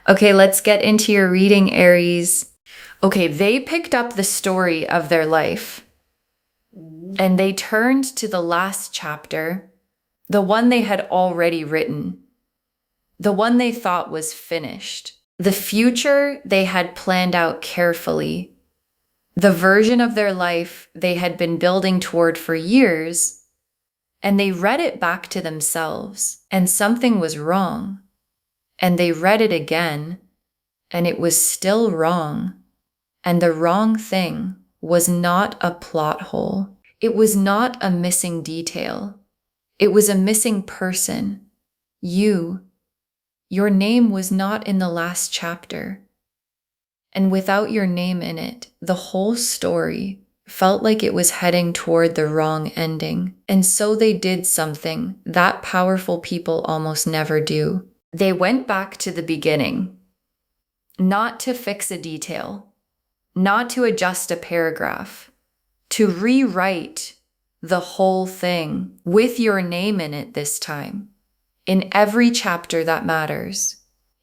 Okay, let's get into your reading, Aries. Okay, they picked up the story of their life and they turned to the last chapter, the one they had already written, the one they thought was finished, the future they had planned out carefully, the version of their life they had been building toward for years, and they read it back to themselves, and something was wrong. And they read it again, and it was still wrong. And the wrong thing was not a plot hole. It was not a missing detail. It was a missing person. You. Your name was not in the last chapter. And without your name in it, the whole story felt like it was heading toward the wrong ending. And so they did something that powerful people almost never do. They went back to the beginning, not to fix a detail, not to adjust a paragraph, to rewrite the whole thing with your name in it this time, in every chapter that matters,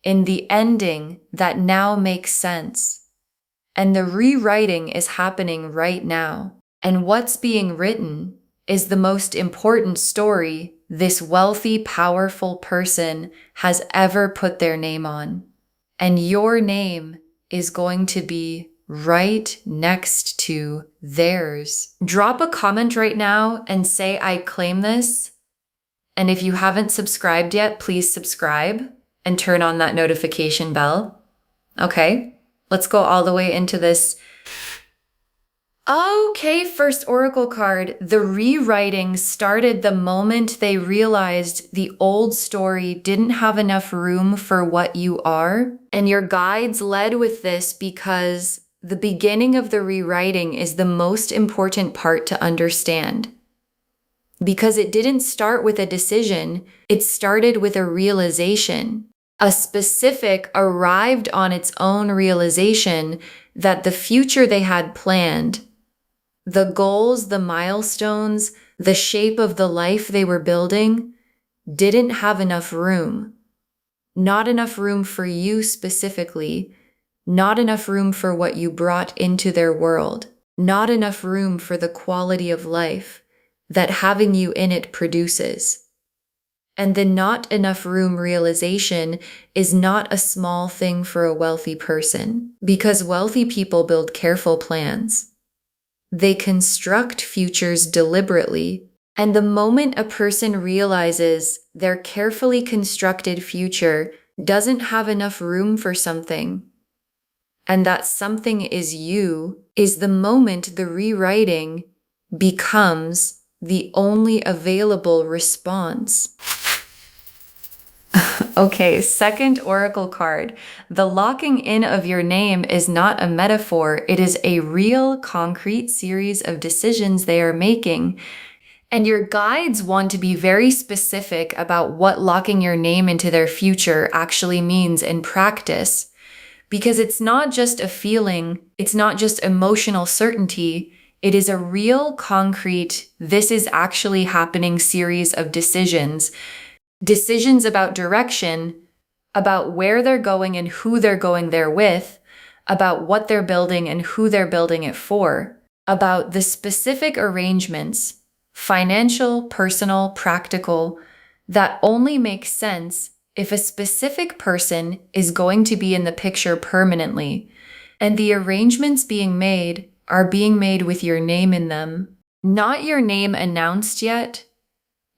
in the ending that now makes sense. And the rewriting is happening right now. And what's being written is the most important story this wealthy, powerful person has ever put their name on. And your name is going to be right next to theirs. Drop a comment right now and say, I claim this. And if you haven't subscribed yet, please subscribe and turn on that notification bell. Okay, let's go all the way into this. Okay, first oracle card. The rewriting started the moment they realized the old story didn't have enough room for what you are. And your guides led with this because the beginning of the rewriting is the most important part to understand. Because it didn't start with a decision, it started with a realization. A specific arrived on its own realization that the future they had planned, the goals, the milestones, the shape of the life they were building didn't have enough room. Not enough room for you specifically, not enough room for what you brought into their world, not enough room for the quality of life that having you in it produces. And the not enough room realization is not a small thing for a wealthy person, because wealthy people build careful plans. They construct futures deliberately, and the moment a person realizes their carefully constructed future doesn't have enough room for something, and that something is you, is the moment the rewriting becomes the only available response. Okay, second oracle card. The locking in of your name is not a metaphor. It is a real, concrete series of decisions they are making. And your guides want to be very specific about what locking your name into their future actually means in practice. Because it's not just a feeling, it's not just emotional certainty. It is a real, concrete, this is actually happening series of decisions. Decisions about direction, about where they're going and who they're going there with, about what they're building and who they're building it for, about the specific arrangements, financial, personal, practical, that only make sense if a specific person is going to be in the picture permanently, and the arrangements being made are being made with your name in them. Not your name announced yet,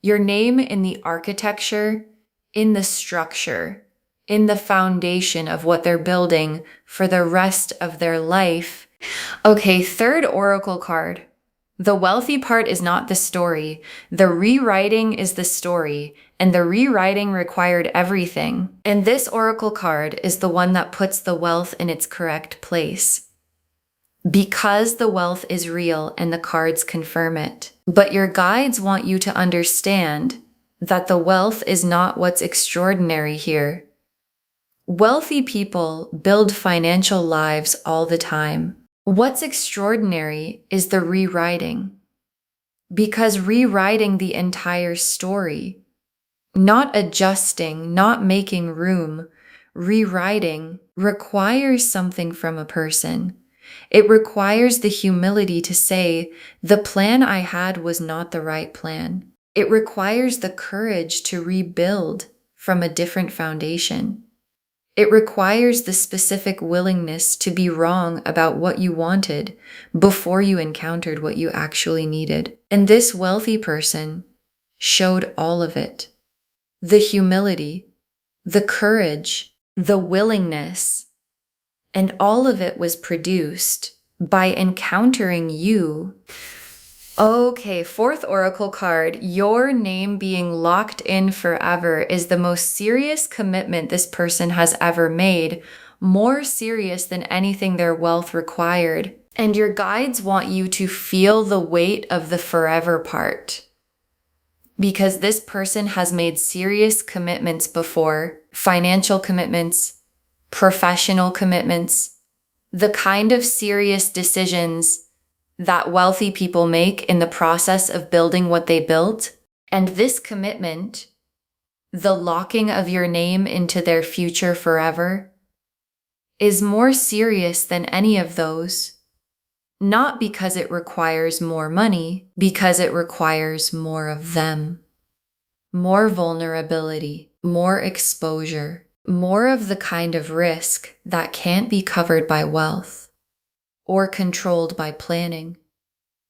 your name in the architecture, in the structure, in the foundation of what they're building for the rest of their life. Okay, third oracle card. The wealthy part is not the story. The rewriting is the story, and the rewriting required everything. And this oracle card is the one that puts the wealth in its correct place. Because the wealth is real and the cards confirm it. But your guides want you to understand that the wealth is not what's extraordinary here. Wealthy people build financial lives all the time. What's extraordinary is the rewriting. Because rewriting the entire story, not adjusting, not making room, rewriting requires something from a person. It requires the humility to say, the plan I had was not the right plan. It requires the courage to rebuild from a different foundation. It requires the specific willingness to be wrong about what you wanted before you encountered what you actually needed. And this wealthy person showed all of it. The humility, the courage, the willingness, and all of it was produced by encountering you. Okay, fourth oracle card. Your name being locked in forever is the most serious commitment this person has ever made, more serious than anything their wealth required. And your guides want you to feel the weight of the forever part, because this person has made serious commitments before, financial commitments, professional commitments, the kind of serious decisions that wealthy people make in the process of building what they built. And this commitment, the locking of your name into their future forever, is more serious than any of those. Not because it requires more money, because it requires more of them. More vulnerability, more exposure, more of the kind of risk that can't be covered by wealth or controlled by planning.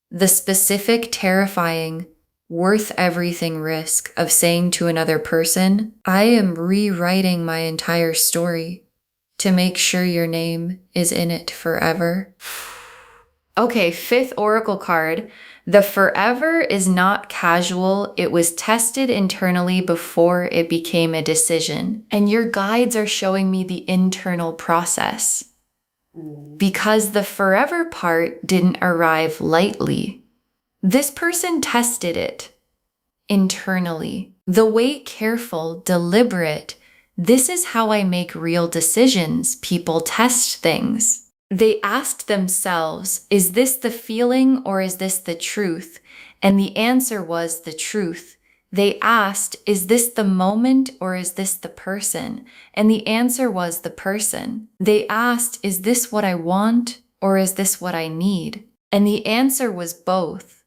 The specific, terrifying, worth everything risk of saying to another person, I am rewriting my entire story to make sure your name is in it forever. Okay, fifth oracle card. The forever is not casual. It was tested internally before it became a decision. And your guides are showing me the internal process, because the forever part didn't arrive lightly. This person tested it internally. The wait, careful, deliberate. This is how I make real decisions. People test things. They asked themselves, is this the feeling or is this the truth? And the answer was the truth. They asked, is this the moment or is this the person? And the answer was the person. They asked, is this what I want or is this what I need? And the answer was both.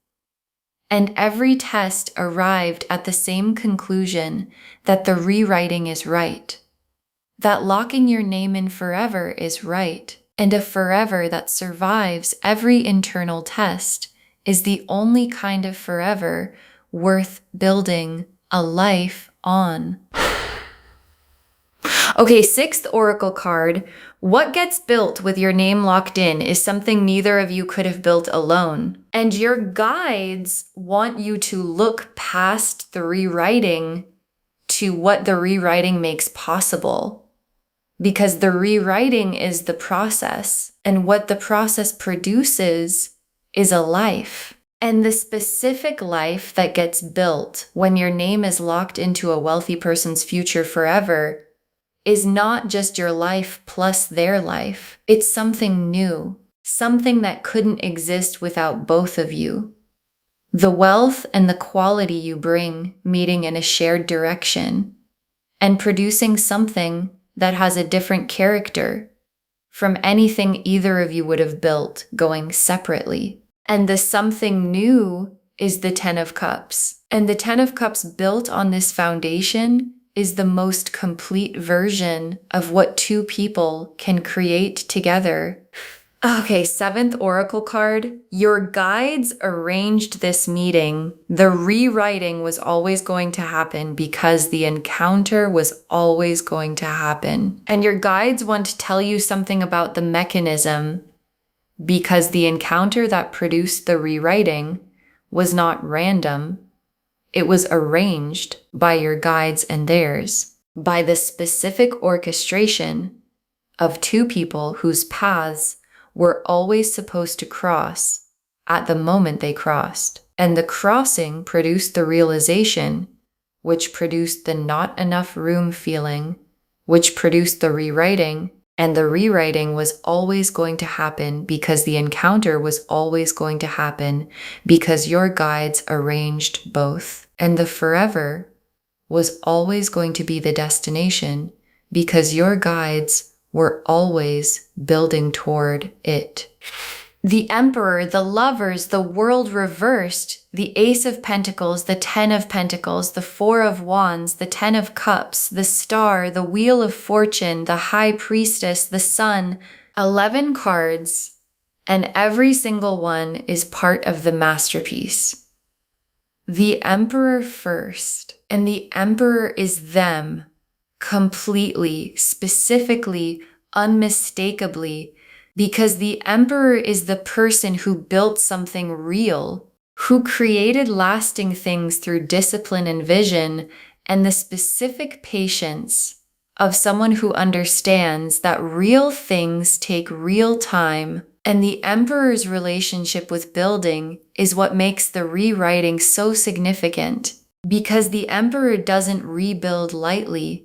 And every test arrived at the same conclusion, that the rewriting is right. That locking your name in forever is right. And a forever that survives every internal test is the only kind of forever worth building a life on. Okay, sixth oracle card. What gets built with your name locked in is something neither of you could have built alone. And your guides want you to look past the rewriting to what the rewriting makes possible. Because the rewriting is the process, and what the process produces is a life. And the specific life that gets built when your name is locked into a wealthy person's future forever is not just your life plus their life. It's something new, something that couldn't exist without both of you. The wealth and the quality you bring meeting in a shared direction and producing something that has a different character from anything either of you would have built going separately. And the something new is the Ten of Cups. And the Ten of Cups built on this foundation is the most complete version of what two people can create together. Okay, seventh oracle card. Your guides arranged this meeting. The rewriting was always going to happen because the encounter was always going to happen. And your guides want to tell you something about the mechanism, because the encounter that produced the rewriting was not random. It was arranged by your guides and theirs, by the specific orchestration of two people whose paths were always supposed to cross at the moment they crossed. And the crossing produced the realization, which produced the not enough room feeling, which produced the rewriting. And the rewriting was always going to happen because the encounter was always going to happen because your guides arranged both. And the forever was always going to be the destination because your guides were always building toward it. The Emperor, the Lovers, the World reversed, the Ace of Pentacles, the Ten of Pentacles, the Four of Wands, the Ten of Cups, the Star, the Wheel of Fortune, the High Priestess, the Sun, 11 cards, and every single one is part of the masterpiece. The Emperor first, and the Emperor is them, completely, specifically, unmistakably, because the Emperor is the person who built something real, who created lasting things through discipline and vision, and the specific patience of someone who understands that real things take real time. And the Emperor's relationship with building is what makes the rewriting so significant, because the Emperor doesn't rebuild lightly.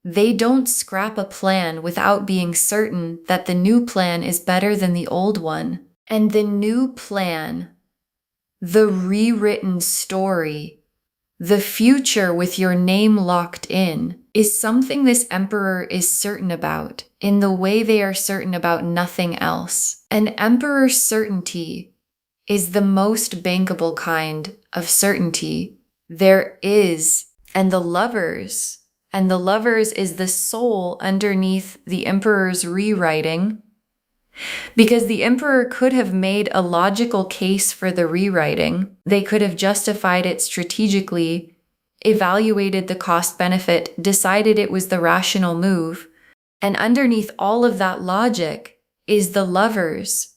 They don't scrap a plan without being certain that the new plan is better than the old one. And the new plan, the rewritten story, the future with your name locked in, is something this Emperor is certain about, in the way they are certain about nothing else. An Emperor's certainty is the most bankable kind of certainty there is. And the Lovers is the soul underneath the Emperor's rewriting, because the Emperor could have made a logical case for the rewriting. They could have justified it strategically, evaluated the cost-benefit, decided it was the rational move. And underneath all of that logic is the Lovers,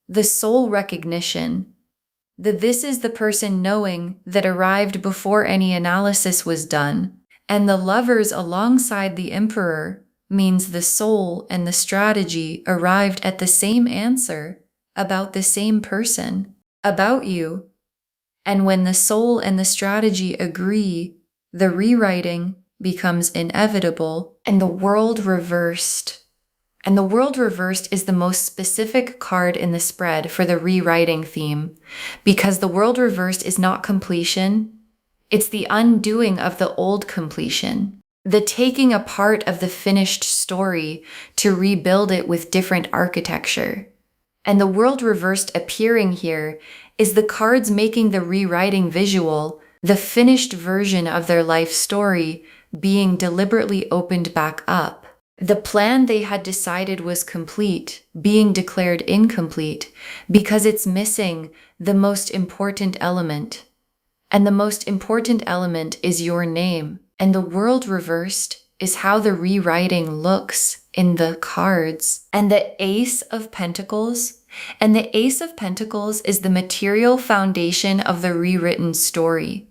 the soul recognition, that this is the person knowing that arrived before any analysis was done. And the Lovers alongside the Emperor means the soul and the strategy arrived at the same answer about the same person, about you. And when the soul and the strategy agree, the rewriting becomes inevitable. And the World reversed. And the World reversed is the most specific card in the spread for the rewriting theme, because the World reversed is not completion. It's the undoing of the old completion, the taking apart of the finished story to rebuild it with different architecture. And the World reversed appearing here is the cards making the rewriting visual, the finished version of their life story being deliberately opened back up. The plan they had decided was complete, being declared incomplete, because it's missing the most important element. And the most important element is your name. And the World reversed is how the rewriting looks in the cards. And the Ace of Pentacles. And the Ace of Pentacles is the material foundation of the rewritten story.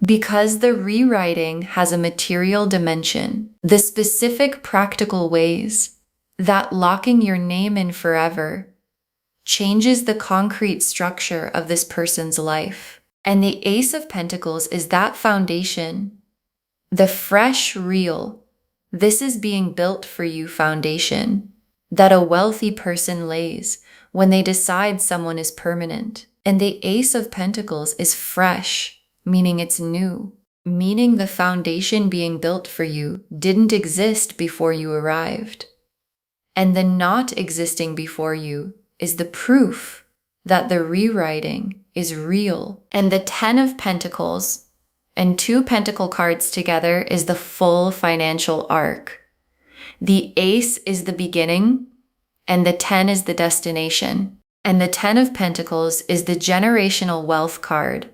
Because the rewriting has a material dimension, the specific practical ways that locking your name in forever changes the concrete structure of this person's life. And the Ace of Pentacles is that foundation, the fresh, real, this is being built for you foundation that a wealthy person lays when they decide someone is permanent. And the Ace of Pentacles is fresh, meaning it's new, meaning the foundation being built for you didn't exist before you arrived. And the not existing before you is the proof that the rewriting is real. And the Ten of Pentacles and two Pentacle cards together is the full financial arc. The Ace is the beginning, and the 10 is the destination. And the 10 of Pentacles is the generational wealth card.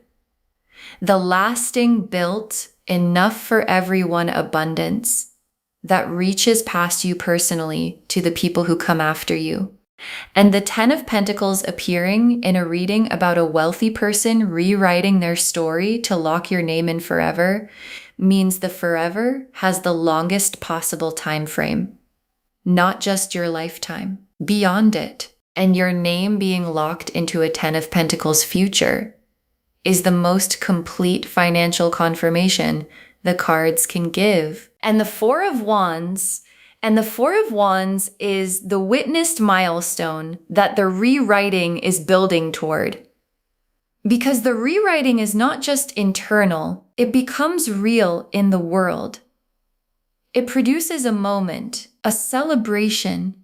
The lasting, built, enough for everyone abundance that reaches past you personally to the people who come after you. And the 10 of Pentacles appearing in a reading about a wealthy person rewriting their story to lock your name in forever means the forever has the longest possible time frame, not just your lifetime, beyond it. And your name being locked into a 10 of Pentacles future is the most complete financial confirmation the cards can give. And the Four of Wands is the witnessed milestone that the rewriting is building toward. Because the rewriting is not just internal, it becomes real in the world. It produces a moment, a celebration,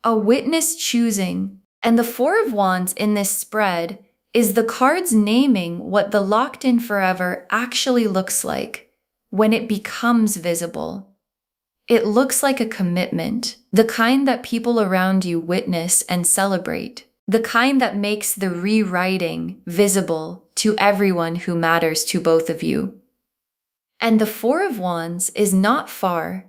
a witness choosing. And the Four of Wands in this spread is the cards naming what the locked in forever actually looks like when it becomes visible. It looks like a commitment, the kind that people around you witness and celebrate, the kind that makes the rewriting visible to everyone who matters to both of you. And the Four of Wands is not far,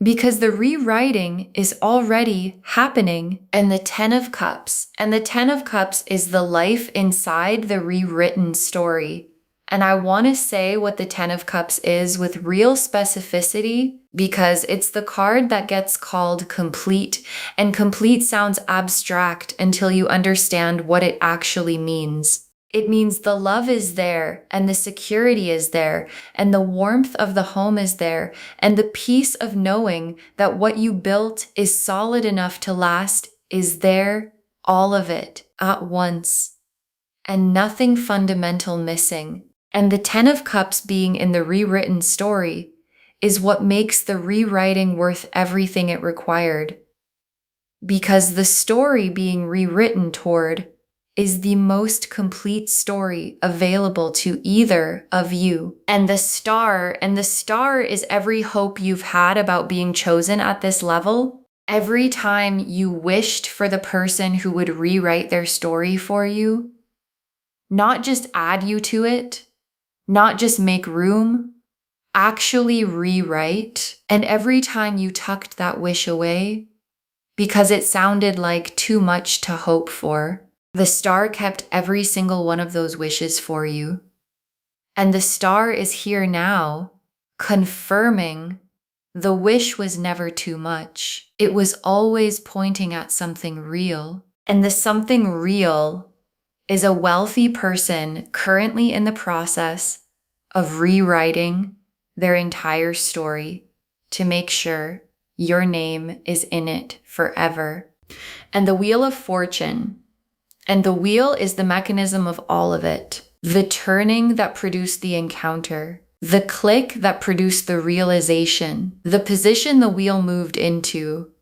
because the rewriting is already happening. And the Ten of Cups. And the Ten of Cups is the life inside the rewritten story. And I want to say what the Ten of Cups is with real specificity, because it's the card that gets called complete. And complete sounds abstract until you understand what it actually means. It means the love is there, and the security is there, and the warmth of the home is there, and the peace of knowing that what you built is solid enough to last is there, all of it, at once, and nothing fundamental missing. And the Ten of Cups being in the rewritten story is what makes the rewriting worth everything it required. Because the story being rewritten toward is the most complete story available to either of you. And the star is every hope you've had about being chosen at this level. Every time you wished for the person who would rewrite their story for you, not just add you to it, not just make room, actually rewrite. And every time you tucked that wish away, because it sounded like too much to hope for, the star kept every single one of those wishes for you. And the star is here now, confirming the wish was never too much. It was always pointing at something real. And the something real is a wealthy person currently in the process of rewriting their entire story to make sure your name is in it forever. And the Wheel of Fortune. And the wheel is the mechanism of all of it. The turning that produced the encounter. The click that produced the realization. The position the wheel moved into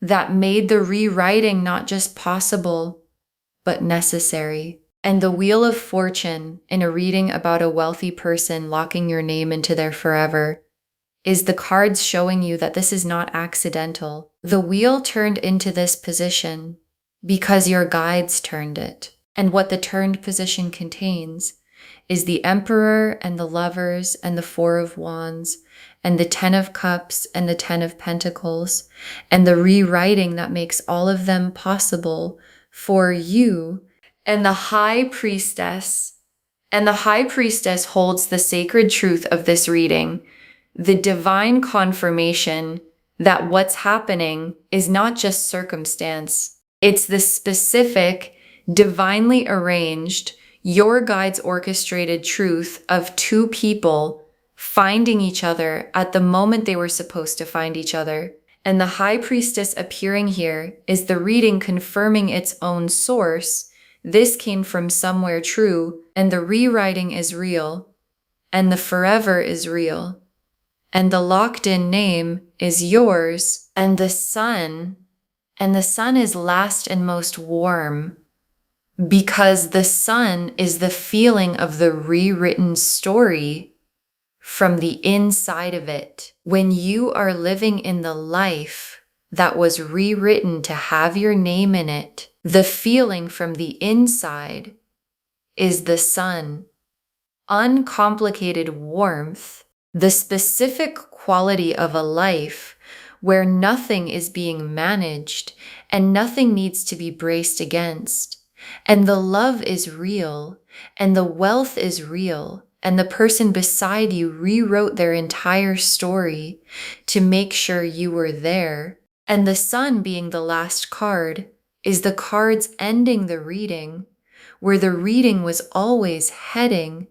that made the rewriting not just possible, but necessary. And the Wheel of Fortune in a reading about a wealthy person locking your name into their forever is the cards showing you that this is not accidental. The wheel turned into this position because your guides turned it. And what the turned position contains is the Emperor and the Lovers and the Four of Wands and the Ten of Cups and the Ten of Pentacles and the rewriting that makes all of them possible for you. And the High Priestess. And the High Priestess holds the sacred truth of this reading, the divine confirmation that what's happening is not just circumstance. It's the specific, divinely arranged, your guides orchestrated truth of two people finding each other at the moment they were supposed to find each other. And the High Priestess appearing here is the reading confirming its own source. This came from somewhere true, and the rewriting is real, and the forever is real, and the locked-in name is yours, and the sun is last and most warm, because the sun is the feeling of the rewritten story from the inside of it. When you are living in the life that was rewritten to have your name in it, the feeling from the inside is the sun. Uncomplicated warmth, the specific quality of a life where nothing is being managed and nothing needs to be braced against. And the love is real, and the wealth is real, and the person beside you rewrote their entire story to make sure you were there. And the sun being the last card is the cards ending the reading, where the reading was always heading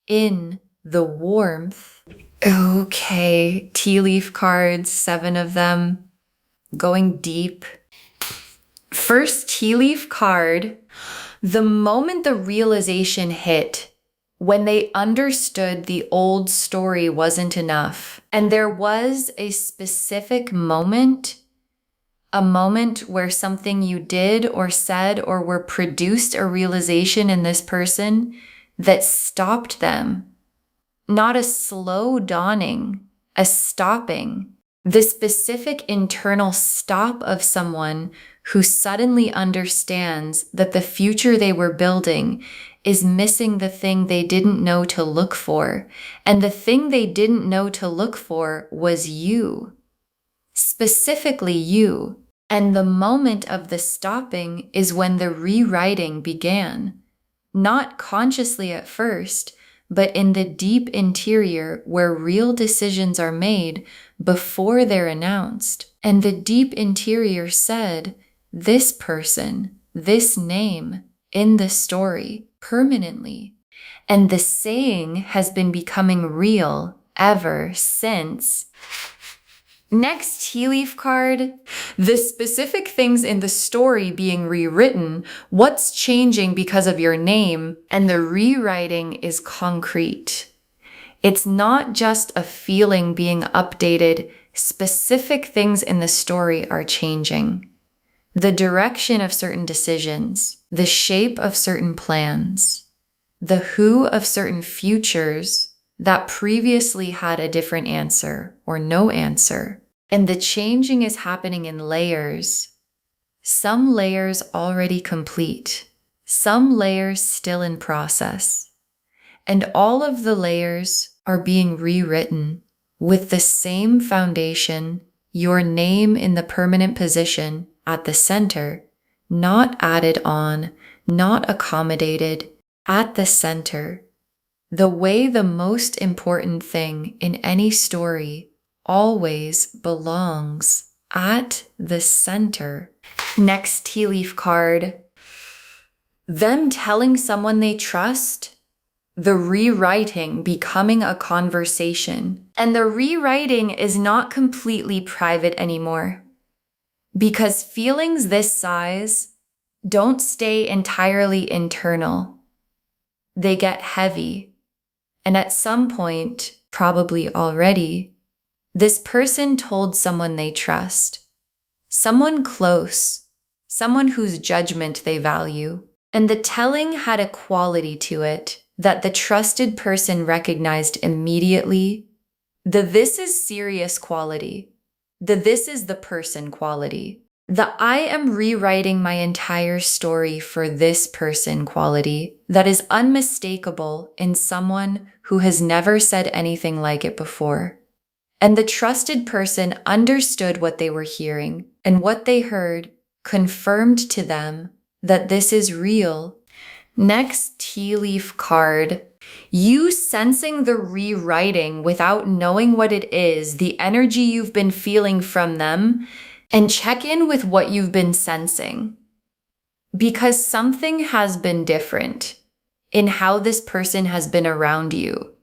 in the warmth. Okay, tea leaf cards, 7 of them, going deep. First tea leaf card, the moment the realization hit when they understood the old story wasn't enough. And there was a specific moment, a moment where something you did or said or were produced a realization in this person that stopped them. Not a slow dawning, a stopping. The specific internal stop of someone who suddenly understands that the future they were building is missing the thing they didn't know to look for. And the thing they didn't know to look for was you. Specifically you. And the moment of the stopping is when the rewriting began. Not consciously at first, but in the deep interior where real decisions are made before they're announced. And the deep interior said, this person, this name, in the story, permanently. And the saying has been becoming real ever since. Next tea leaf card, the specific things in the story being rewritten, what's changing because of your name, and the rewriting is concrete. It's not just a feeling being updated, specific things in the story are changing. The direction of certain decisions, the shape of certain plans, the who of certain futures that previously had a different answer or no answer. And the changing is happening in layers. Some layers already complete, some layers still in process. And all of the layers are being rewritten with the same foundation, your name in the permanent position at the center, not added on, not accommodated, at the center. The way the most important thing in any story always belongs at the center. Next tea leaf card. Them telling someone they trust, the rewriting becoming a conversation. And the rewriting is not completely private anymore. Because feelings this size don't stay entirely internal. They get heavy. And at some point, probably already, this person told someone they trust, someone close, someone whose judgment they value. And the telling had a quality to it that the trusted person recognized immediately. The this is serious quality. The this is the person quality. The I am rewriting my entire story for this person quality that is unmistakable in someone who has never said anything like it before. And the trusted person understood what they were hearing, and what they heard confirmed to them that this is real. Next tea leaf card. You sensing the rewriting without knowing what it is, the energy you've been feeling from them, and check in with what you've been sensing. Because something has been different in how this person has been around you.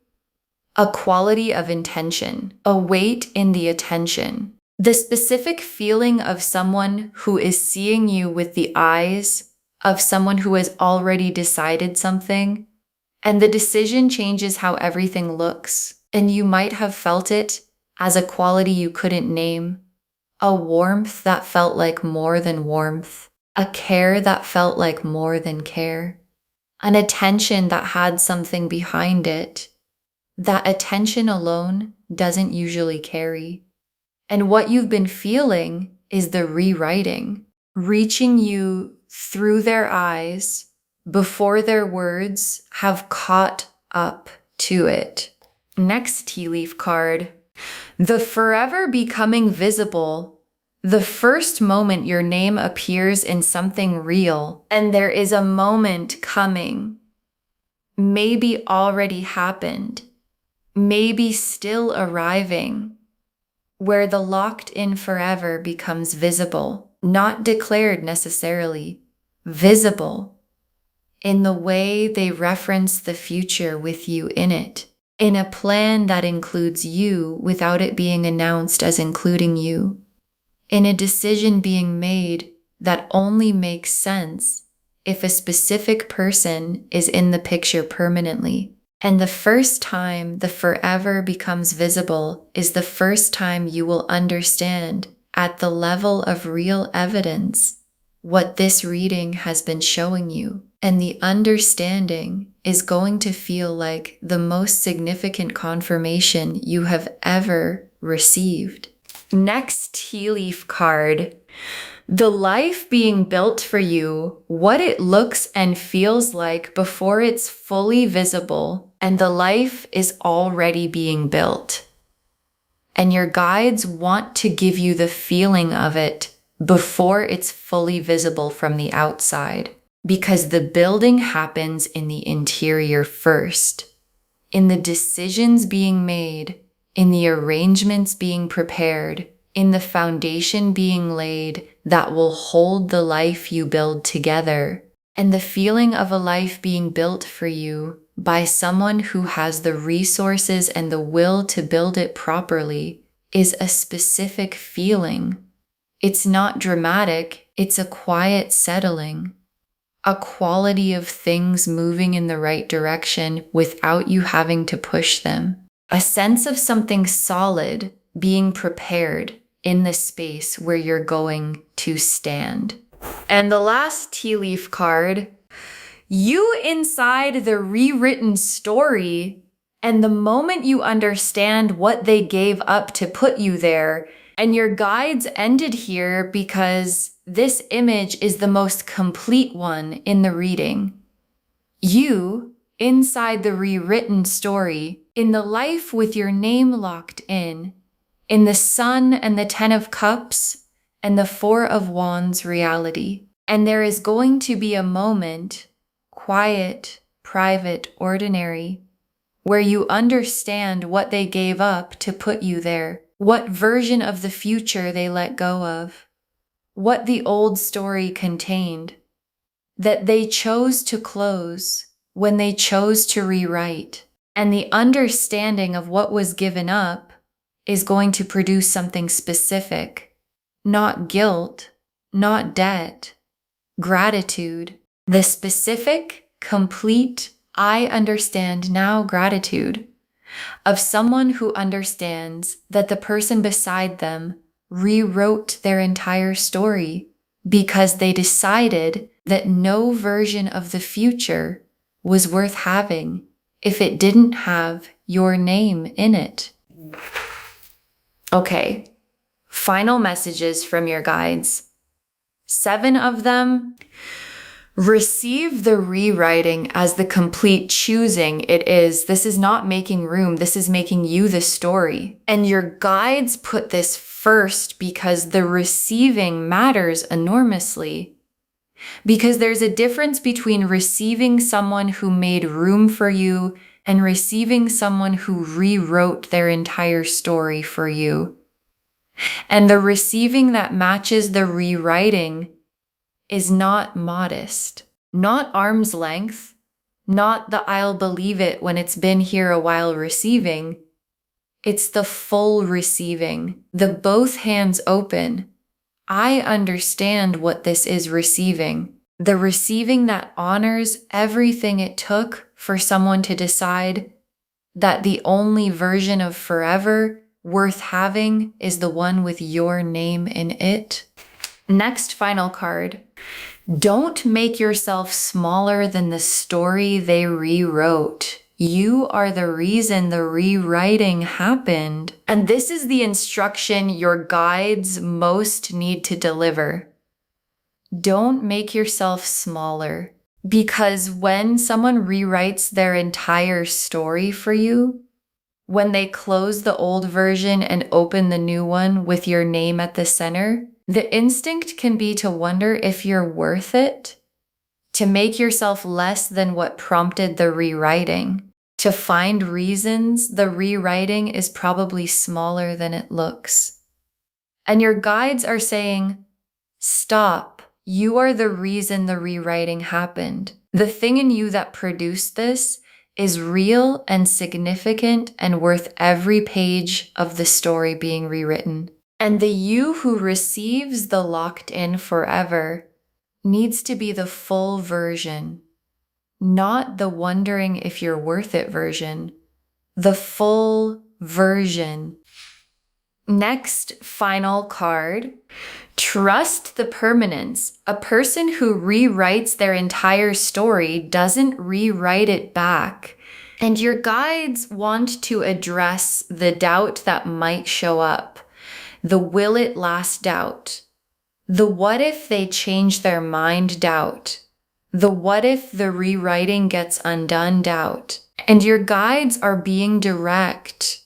A quality of intention, a weight in the attention. The specific feeling of someone who is seeing you with the eyes of someone who has already decided something, and the decision changes how everything looks, and you might have felt it as a quality you couldn't name, a warmth that felt like more than warmth, a care that felt like more than care, an attention that had something behind it. That attention alone doesn't usually carry. And what you've been feeling is the rewriting, reaching you through their eyes before their words have caught up to it. Next tea leaf card. The forever becoming visible. The first moment your name appears in something real, and there is a moment coming, maybe already happened, maybe still arriving, where the locked in forever becomes visible, not declared necessarily, visible, in the way they reference the future with you in it, in a plan that includes you without it being announced as including you, in a decision being made that only makes sense if a specific person is in the picture permanently. And the first time the forever becomes visible is the first time you will understand at the level of real evidence what this reading has been showing you. And the understanding is going to feel like the most significant confirmation you have ever received. Next tea leaf card. The life being built for you, what it looks and feels like before it's fully visible, and the life is already being built. And your guides want to give you the feeling of it before it's fully visible from the outside, because the building happens in the interior first, in the decisions being made, in the arrangements being prepared, in the foundation being laid that will hold the life you build together. And the feeling of a life being built for you by someone who has the resources and the will to build it properly is a specific feeling. It's not dramatic, it's a quiet settling, a quality of things moving in the right direction without you having to push them, a sense of something solid being prepared in the space where you're going to stand. And the last tea leaf card, you inside the rewritten story, and the moment you understand what they gave up to put you there, and your guides ended here because this image is the most complete one in the reading. You, inside the rewritten story, in the life with your name locked in the Sun and the Ten of Cups and the Four of Wands reality. And there is going to be a moment, quiet, private, ordinary, where you understand what they gave up to put you there, what version of the future they let go of, what the old story contained, that they chose to close when they chose to rewrite. And the understanding of what was given up is going to produce something specific, not guilt, not debt, gratitude. The specific, complete, I understand now gratitude of someone who understands that the person beside them rewrote their entire story because they decided that no version of the future was worth having if it didn't have your name in it. Okay, final messages from your guides. 7 of them. Receive the rewriting as the complete choosing it is. This is not making room. This is making you the story. And your guides put this first because the receiving matters enormously. Because there's a difference between receiving someone who made room for you and receiving someone who rewrote their entire story for you. And the receiving that matches the rewriting is not modest, not arm's length, not the I'll believe it when it's been here a while receiving. It's the full receiving, the both hands open. I understand what this is receiving. The receiving that honors everything it took for someone to decide that the only version of forever worth having is the one with your name in it. Next final card. Don't make yourself smaller than the story they rewrote. You are the reason the rewriting happened. And this is the instruction your guides most need to deliver. Don't make yourself smaller, because when someone rewrites their entire story for you, when they close the old version and open the new one with your name at the center, the instinct can be to wonder if you're worth it, to make yourself less than what prompted the rewriting, to find reasons the rewriting is probably smaller than it looks. And your guides are saying, stop. You are the reason the rewriting happened. The thing in you that produced this is real and significant and worth every page of the story being rewritten. And the you who receives the locked in forever needs to be the full version, not the wondering if you're worth it version, the full version. Next, final card. Trust the permanence. A person who rewrites their entire story doesn't rewrite it back. And your guides want to address the doubt that might show up. The will it last doubt. The what if they change their mind doubt. The what if the rewriting gets undone doubt. And your guides are being direct.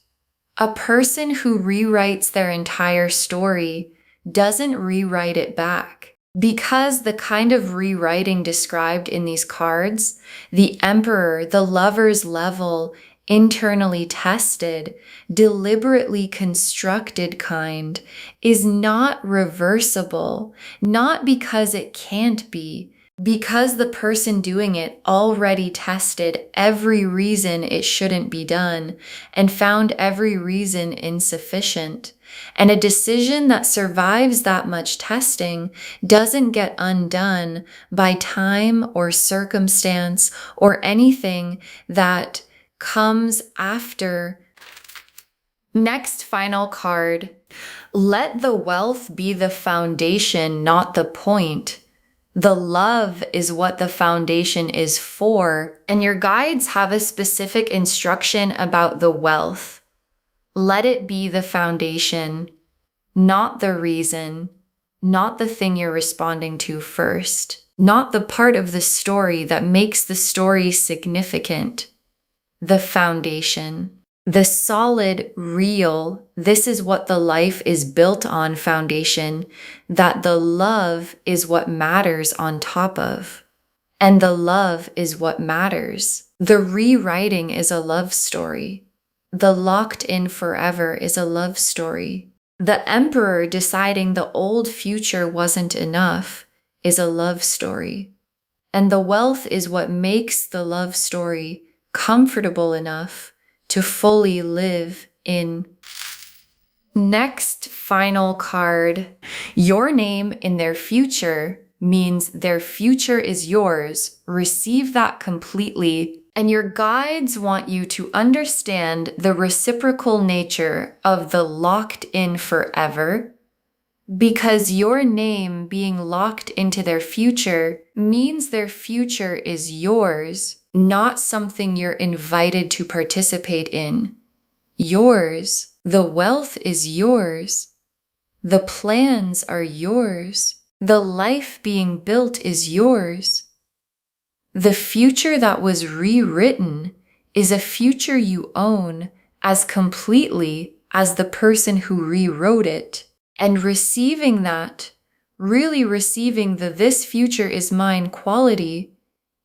A person who rewrites their entire story doesn't rewrite it back. Because the kind of rewriting described in these cards, the Emperor, the Lover's level, internally tested, deliberately constructed kind, is not reversible, not because it can't be, because the person doing it already tested every reason it shouldn't be done and found every reason insufficient. And a decision that survives that much testing doesn't get undone by time or circumstance or anything that comes after. Next final card. Let the wealth be the foundation, not the point. The love is what the foundation is for, and your guides have a specific instruction about the wealth. Let it be the foundation, not the reason, not the thing you're responding to first, not the part of the story that makes the story significant. The foundation. The solid, real, this is what the life is built on foundation, that the love is what matters on top of. And the love is what matters. The rewriting is a love story. The locked in forever is a love story. The Emperor deciding the old future wasn't enough is a love story. And the wealth is what makes the love story comfortable enough to fully live in. Next final card. Your name in their future means their future is yours. Receive that completely. And your guides want you to understand the reciprocal nature of the locked in forever, because your name being locked into their future means their future is yours, not something you're invited to participate in. Yours. The wealth is yours. The plans are yours. The life being built is yours. The future that was rewritten is a future you own as completely as the person who rewrote it. And receiving that, really receiving the this future is mine quality,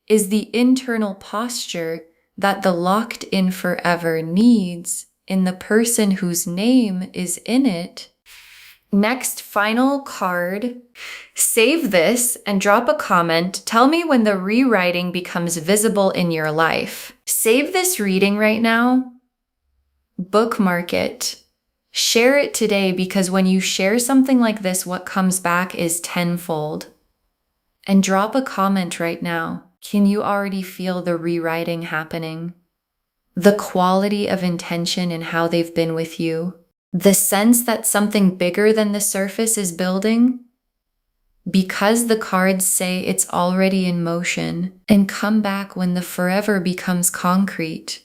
is the internal posture that the locked in forever needs in the person whose name is in it. Next final card. Save this and drop a comment. Tell me when the rewriting becomes visible in your life. Save this reading right now. Bookmark it. Share it today, because when you share something like this, what comes back is tenfold. And drop a comment right now. Can you already feel the rewriting happening? The quality of intention in how they've been with you? The sense that something bigger than the surface is building? Because the cards say it's already in motion. And come back when the forever becomes concrete.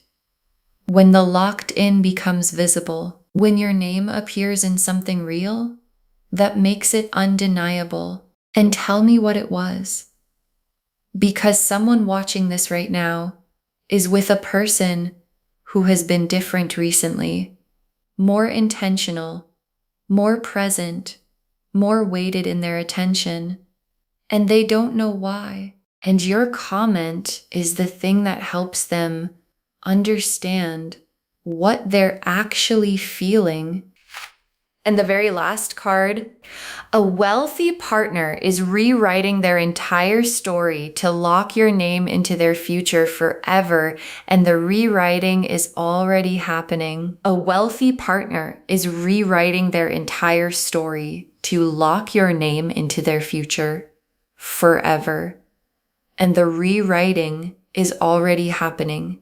When the locked in becomes visible. When your name appears in something real that makes it undeniable. And tell me what it was. Because someone watching this right now is with a person who has been different recently, more intentional, more present, more weighted in their attention, and they don't know why. And your comment is the thing that helps them understand what they're actually feeling. And the very last card, a wealthy partner is rewriting their entire story to lock your name into their future forever, and the rewriting is already happening. A wealthy partner is rewriting their entire story to lock your name into their future forever, and the rewriting is already happening.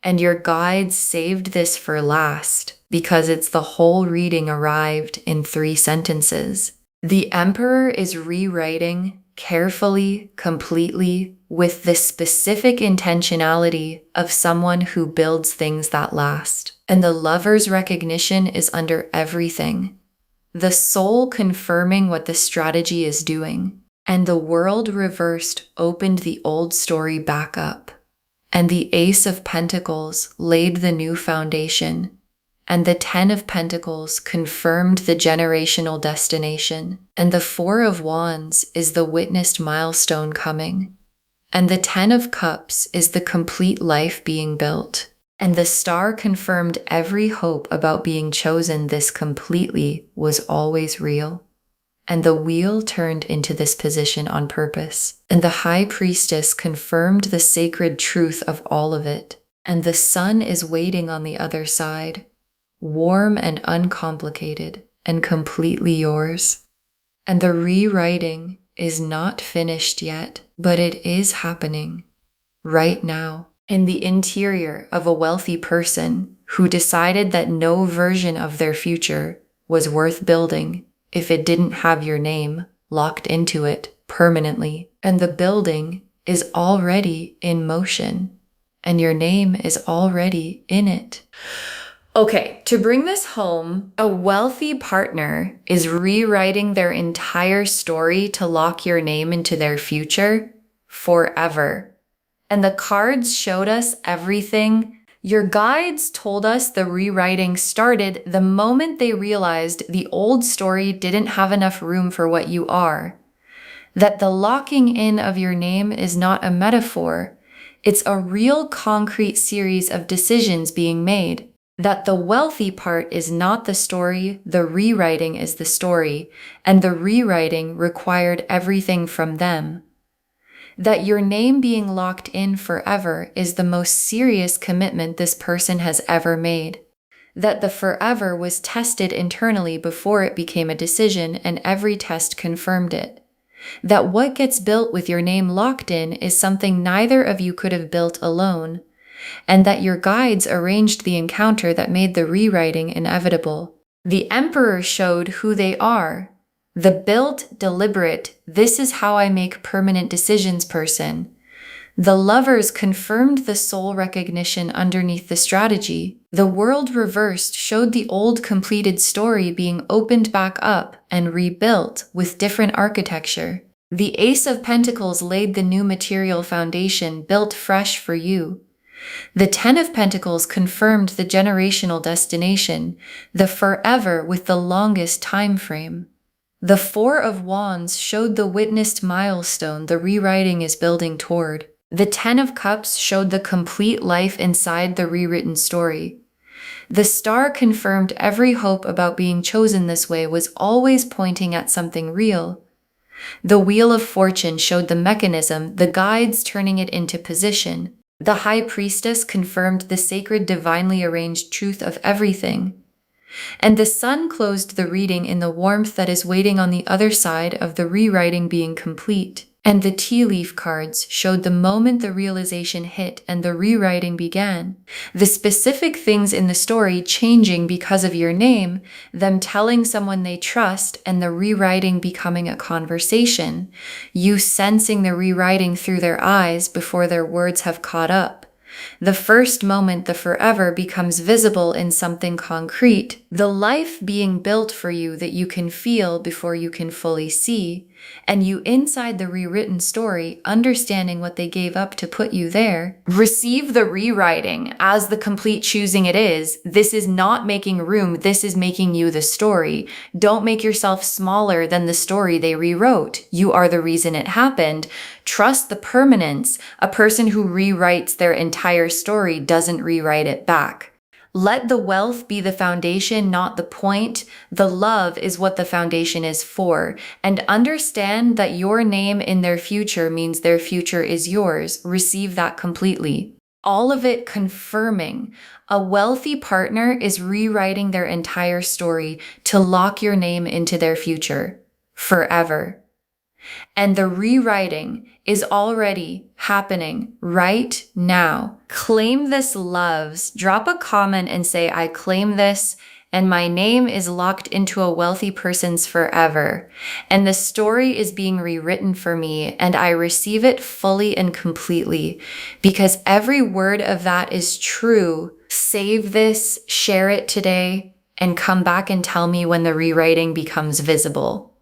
And your guides saved this for last because it's the whole reading arrived in 3 sentences. The Emperor is rewriting carefully, completely, with the specific intentionality of someone who builds things that last. And the Lover's recognition is under everything. The Soul confirming what the strategy is doing. And the World reversed opened the old story back up. And the Ace of Pentacles laid the new foundation. And the 10 of Pentacles confirmed the generational destination. And the 4 of Wands is the witnessed milestone coming. And the 10 of Cups is the complete life being built. And the Star confirmed every hope about being chosen this completely was always real. And the Wheel turned into this position on purpose. And the High Priestess confirmed the sacred truth of all of it. And the Sun is waiting on the other side, warm and uncomplicated, and completely yours. And the rewriting is not finished yet, but it is happening right now in the interior of a wealthy person who decided that no version of their future was worth building if it didn't have your name locked into it permanently. And the building is already in motion, and your name is already in it. Okay, to bring this home, a wealthy partner is rewriting their entire story to lock your name into their future forever. And the cards showed us everything. Your guides told us the rewriting started the moment they realized the old story didn't have enough room for what you are. That the locking in of your name is not a metaphor. It's a real concrete series of decisions being made. That the wealthy part is not the story, the rewriting is the story, and the rewriting required everything from them. That your name being locked in forever is the most serious commitment this person has ever made. That the forever was tested internally before it became a decision, and every test confirmed it. That what gets built with your name locked in is something neither of you could have built alone, and that your guides arranged the encounter that made the rewriting inevitable. The Emperor showed who they are. The built, deliberate, this is how I make permanent decisions person. The Lovers confirmed the soul recognition underneath the strategy. The World reversed showed the old completed story being opened back up and rebuilt with different architecture. The Ace of Pentacles laid the new material foundation built fresh for you. The 10 of Pentacles confirmed the generational destination, the forever with the longest time frame. The 4 of Wands showed the witnessed milestone the rewriting is building toward. The 10 of Cups showed the complete life inside the rewritten story. The Star confirmed every hope about being chosen this way was always pointing at something real. The Wheel of Fortune showed the mechanism, the guides turning it into position. The High Priestess confirmed the sacred divinely arranged truth of everything. And the Sun closed the reading in the warmth that is waiting on the other side of the rewriting being complete. And the tea leaf cards showed the moment the realization hit and the rewriting began. The specific things in the story changing because of your name, them telling someone they trust, and the rewriting becoming a conversation. You sensing the rewriting through their eyes before their words have caught up. The first moment the forever becomes visible in something concrete, the life being built for you that you can feel before you can fully see, and you inside the rewritten story understanding what they gave up to put you there. Receive the rewriting as the complete choosing it is. This is not making room, this is making you the story. Don't make yourself smaller than the story they rewrote. You are the reason it happened. Trust the permanence. A person who rewrites their entire story doesn't rewrite it back. Let the wealth be the foundation, not the point. The love is what the foundation is for. And understand that your name in their future means their future is yours. Receive that completely. All of it confirming. A wealthy partner is rewriting their entire story to lock your name into their future forever. And the rewriting is already happening right now. Claim this, loves. Drop a comment and say, I claim this, and my name is locked into a wealthy person's forever. And the story is being rewritten for me, and I receive it fully and completely because every word of that is true. Save this, share it today, and come back and tell me when the rewriting becomes visible.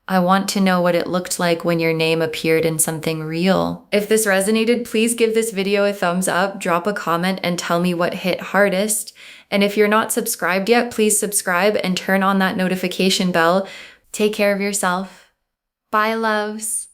I want to know what it looked like when your name appeared in something real. If this resonated, please give this video a thumbs up, drop a comment, and tell me what hit hardest. And if you're not subscribed yet, please subscribe and turn on that notification bell. Take care of yourself. Bye, loves.